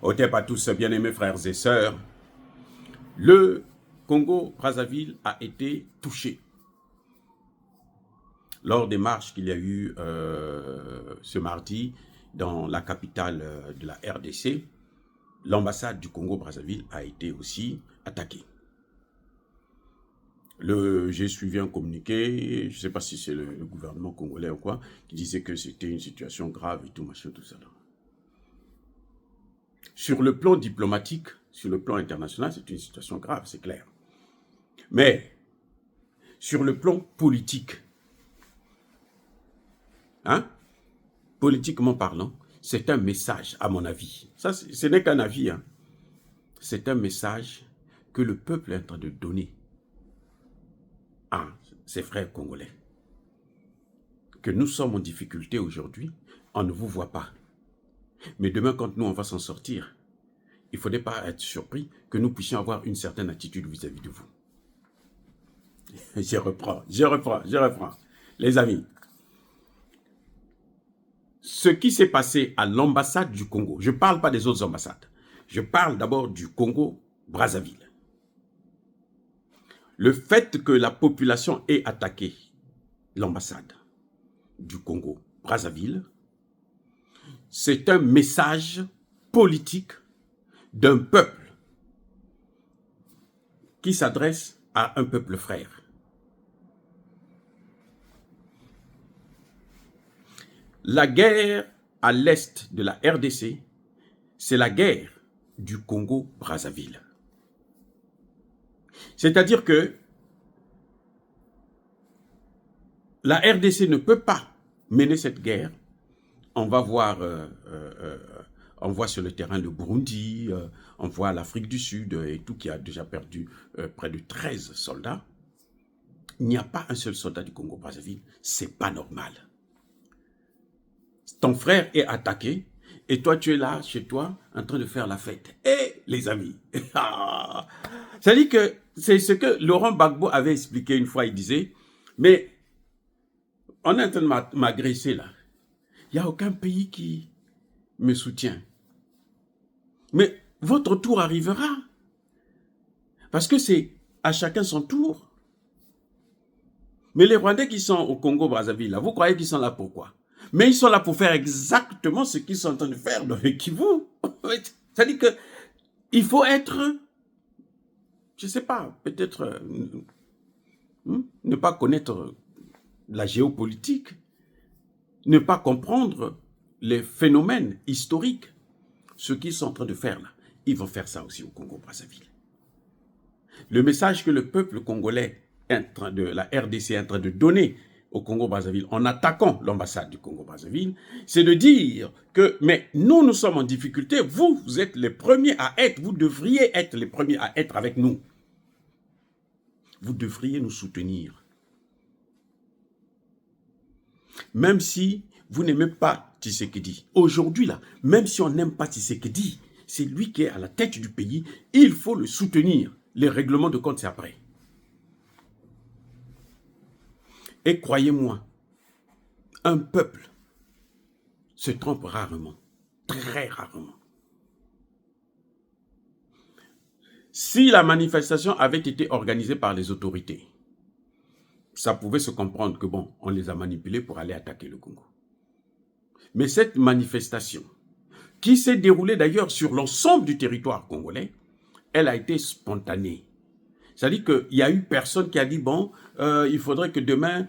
Otep à tous, bien-aimés frères et sœurs. Le Congo-Brazzaville a été touché lors des marches qu'il y a eu ce mardi dans la capitale de la RDC. L'ambassade du Congo-Brazzaville a été aussi attaquée. J'ai suivi un communiqué, je ne sais pas si c'est le gouvernement congolais ou quoi, qui disait que c'était une situation grave et tout, machin, tout ça. Sur le plan diplomatique, sur le plan international, c'est une situation grave, c'est clair. Mais, sur le plan politique, politiquement parlant, c'est un message, à mon avis. Ça, ce n'est qu'un avis. C'est un message que le peuple est en train de donner à ses frères congolais. Que nous sommes en difficulté aujourd'hui, on ne vous voit pas. Mais demain, quand nous, on va s'en sortir, il ne faudrait pas être surpris que nous puissions avoir une certaine attitude vis-à-vis de vous. Je reprends. Les amis, ce qui s'est passé à l'ambassade du Congo, je ne parle pas des autres ambassades, je parle d'abord du Congo-Brazzaville. Le fait que la population ait attaqué l'ambassade du Congo-Brazzaville, c'est un message politique d'un peuple qui s'adresse à un peuple frère. La guerre à l'est de la RDC, c'est la guerre du Congo-Brazzaville. C'est-à-dire que la RDC ne peut pas mener cette guerre. On va voir, on voit sur le terrain le Burundi, on voit l'Afrique du Sud et tout qui a déjà perdu près de 13 soldats. Il n'y a pas un seul soldat du Congo-Brazzaville, c'est pas normal. Ton frère est attaqué et toi tu es là chez toi en train de faire la fête. Et les amis, ça dit que c'est ce que Laurent Gbagbo avait expliqué une fois, il disait, mais on est en train de m'agresser là. Il n'y a aucun pays qui me soutient. Mais votre tour arrivera. Parce que c'est à chacun son tour. Mais les Rwandais qui sont au Congo-Brazzaville, vous croyez qu'ils sont là pour quoi? Mais ils sont là pour faire exactement ce qu'ils sont en train de faire dans le Kivu. C'est-à-dire qu'il faut être, je ne sais pas, peut-être ne pas connaître la géopolitique, ne pas comprendre les phénomènes historiques. Ce qu'ils sont en train de faire là, ils vont faire ça aussi au Congo-Brazzaville. Le message que le peuple congolais, la RDC est en train de donner au Congo-Brazzaville en attaquant l'ambassade du Congo-Brazzaville, c'est de dire que, mais nous sommes en difficulté, vous êtes les premiers à être, vous devriez être les premiers à être avec nous. Vous devriez nous soutenir. Même si vous n'aimez pas Tshisekedi, aujourd'hui là, même si on n'aime pas Tshisekedi, c'est lui qui est à la tête du pays, il faut le soutenir. Les règlements de compte, c'est après. Et croyez-moi, un peuple se trompe rarement, très rarement. Si la manifestation avait été organisée par les autorités, ça pouvait se comprendre que bon, on les a manipulés pour aller attaquer le Congo. Mais cette manifestation, qui s'est déroulée d'ailleurs sur l'ensemble du territoire congolais, elle a été spontanée. C'est-à-dire qu'il n'y a eu personne qui a dit, bon, il faudrait que demain...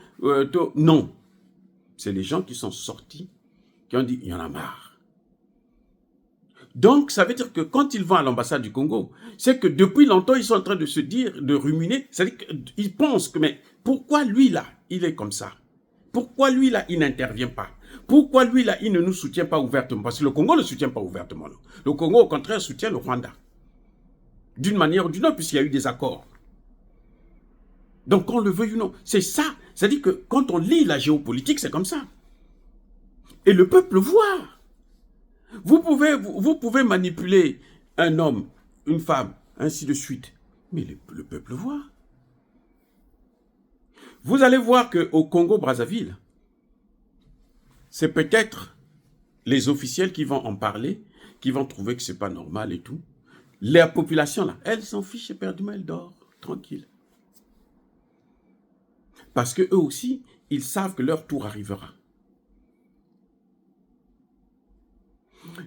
non. C'est les gens qui sont sortis, qui ont dit, il y en a marre. Donc, ça veut dire que quand ils vont à l'ambassade du Congo, c'est que depuis longtemps, ils sont en train de se dire, de ruminer. C'est-à-dire qu'ils pensent que, mais pourquoi lui, là, il est comme ça? Pourquoi lui, là, il n'intervient pas? Pourquoi lui, là, il ne nous soutient pas ouvertement? Parce que le Congo ne soutient pas ouvertement. Non. Le Congo, au contraire, soutient le Rwanda. D'une manière ou d'une autre, puisqu'il y a eu des accords. Donc, qu'on le veuille ou non, c'est ça. C'est-à-dire que quand on lit la géopolitique, c'est comme ça. Et le peuple voit. Vous pouvez manipuler un homme, une femme, ainsi de suite. Mais le peuple voit. Vous allez voir qu'au Congo-Brazzaville, c'est peut-être les officiels qui vont en parler, qui vont trouver que c'est pas normal et tout. La population, là, elle s'en fiche éperdument, elle dort, tranquille. Parce que eux aussi, ils savent que leur tour arrivera.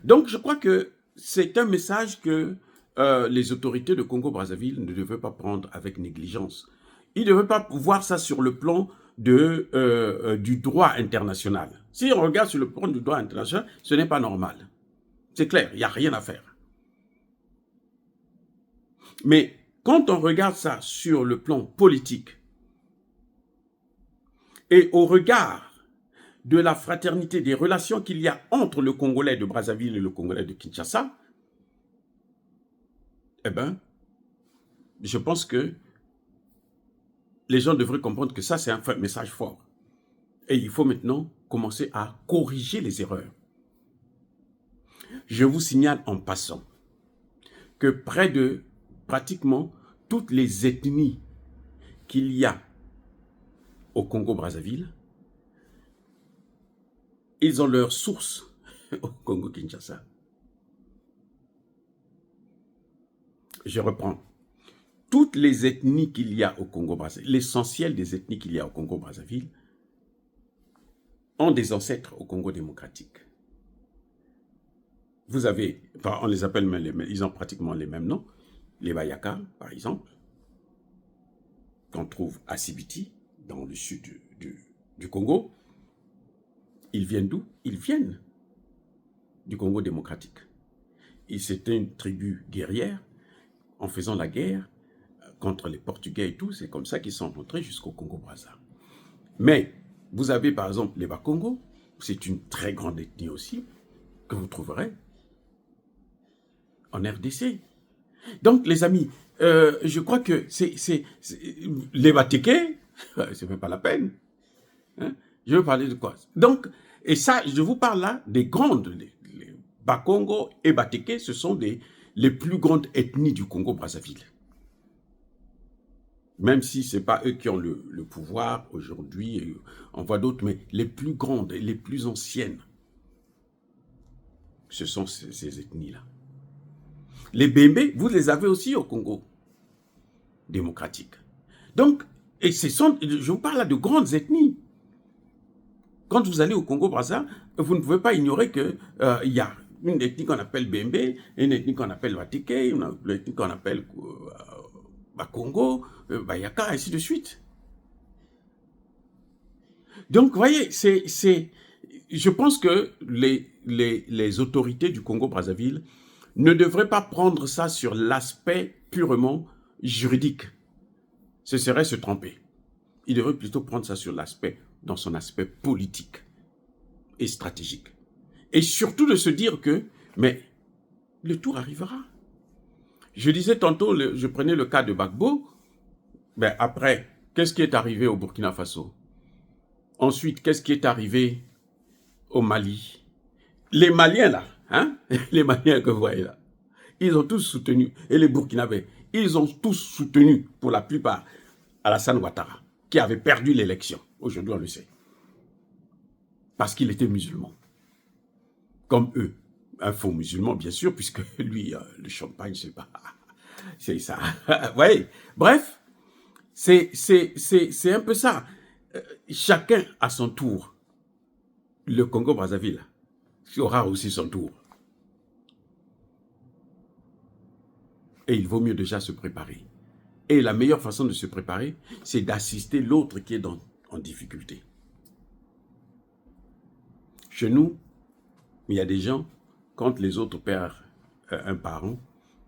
Donc, je crois que c'est un message que les autorités de Congo-Brazzaville ne devaient pas prendre avec négligence. Ils ne devaient pas voir ça sur le plan du droit international. Si on regarde sur le plan du droit international, ce n'est pas normal. C'est clair, il n'y a rien à faire. Mais quand on regarde ça sur le plan politique et au regard de la fraternité, des relations qu'il y a entre le Congolais de Brazzaville et le Congolais de Kinshasa, eh bien, je pense que les gens devraient comprendre que ça, c'est un message fort. Et il faut maintenant commencer à corriger les erreurs. Je vous signale en passant que près de pratiquement toutes les ethnies qu'il y a au Congo-Brazzaville, ils ont leur source au Congo-Kinshasa. Je reprends. Toutes les ethnies qu'il y a au Congo-Brazzaville, l'essentiel des ethnies qu'il y a au Congo-Brazzaville, ont des ancêtres au Congo démocratique. Vous avez, enfin, on les appelle, ils ont pratiquement les mêmes noms. Les Bayaka, par exemple, qu'on trouve à Sibiti, dans le sud du Congo. Ils viennent d'où? Ils viennent du Congo démocratique. Et c'était une tribu guerrière. En faisant la guerre contre les Portugais et tout, c'est comme ça qu'ils sont rentrés jusqu'au Congo-Brazza. Mais vous avez par exemple les Bakongo, c'est une très grande ethnie aussi, que vous trouverez en RDC. Donc les amis, je crois que les Batéké, c'est même pas la peine. Hein? Je veux parler de quoi? Donc, et ça, je vous parle là des grandes, les Bakongo et Batéké, ce sont les plus grandes ethnies du Congo-Brazzaville. Même si ce n'est pas eux qui ont le pouvoir aujourd'hui, on voit d'autres, mais les plus grandes et les plus anciennes, ce sont ces ethnies-là. Les Bembe, vous les avez aussi au Congo démocratique. Donc, et je vous parle là de grandes ethnies. Quand vous allez au Congo-Brazza, vous ne pouvez pas ignorer qu'il y a une ethnie qu'on appelle Bembe, une ethnie qu'on appelle Batéké, une ethnie qu'on appelle Bakongo, Bayaka, ainsi de suite. Donc, vous voyez, je pense que les autorités du Congo-Brazzaville ne devraient pas prendre ça sur l'aspect purement juridique. Ce serait se tromper. Ils devraient plutôt prendre ça dans son aspect politique et stratégique. Et surtout de se dire que, mais le tour arrivera. Je disais tantôt, je prenais le cas de Gbagbo, ben après, qu'est-ce qui est arrivé au Burkina Faso? Ensuite, qu'est-ce qui est arrivé au Mali? Les Maliens là, hein? Les Maliens que vous voyez là, ils ont tous soutenu, et les Burkinabés, ils ont tous soutenu, pour la plupart, Alassane Ouattara, qui avait perdu l'élection. Aujourd'hui, on le sait. Parce qu'il était musulman. Comme eux. Un faux musulman, bien sûr, puisque lui, le champagne, c'est pas... C'est ça. Vous voyez? Bref, c'est un peu ça. Chacun à son tour. Le Congo-Brazzaville aura aussi son tour. Et il vaut mieux déjà se préparer. Et la meilleure façon de se préparer, c'est d'assister l'autre qui est en difficulté. Chez nous, il y a des gens, quand les autres perdent un parent,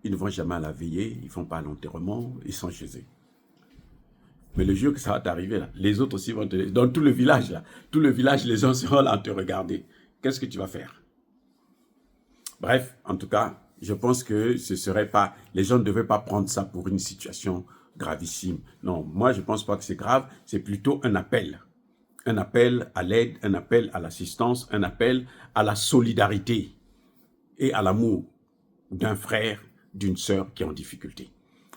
ils ne vont jamais à la veillée, ils ne font pas l'enterrement, ils sont chez eux. Mais le jour que ça va t'arriver, là, les autres aussi vont te... Dans tout le village, là, tout le village, les gens seront là à te regarder. Qu'est-ce que tu vas faire? Bref, en tout cas, je pense que ce serait pas... Les gens ne devaient pas prendre ça pour une situation gravissime. Non, moi, je ne pense pas que c'est grave. C'est plutôt un appel. Un appel à l'aide, un appel à l'assistance, un appel à la solidarité et à l'amour d'un frère, d'une sœur qui est en difficulté.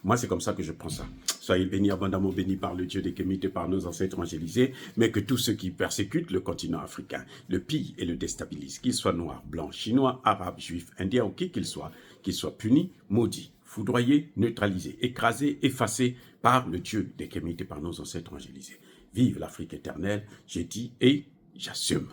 Moi, c'est comme ça que je prends ça. Soyez bénis, abondamment bénis par le Dieu des Kémites et par nos ancêtres angélisés, mais que tous ceux qui persécutent le continent africain, le pillent et le déstabilisent, qu'ils soient noirs, blancs, chinois, arabes, juifs, indiens ou qui qu'ils soient punis, maudits, foudroyés, neutralisés, écrasés, effacés par le Dieu des Kémites et par nos ancêtres angélisés. Vive l'Afrique éternelle, j'ai dit et j'assume.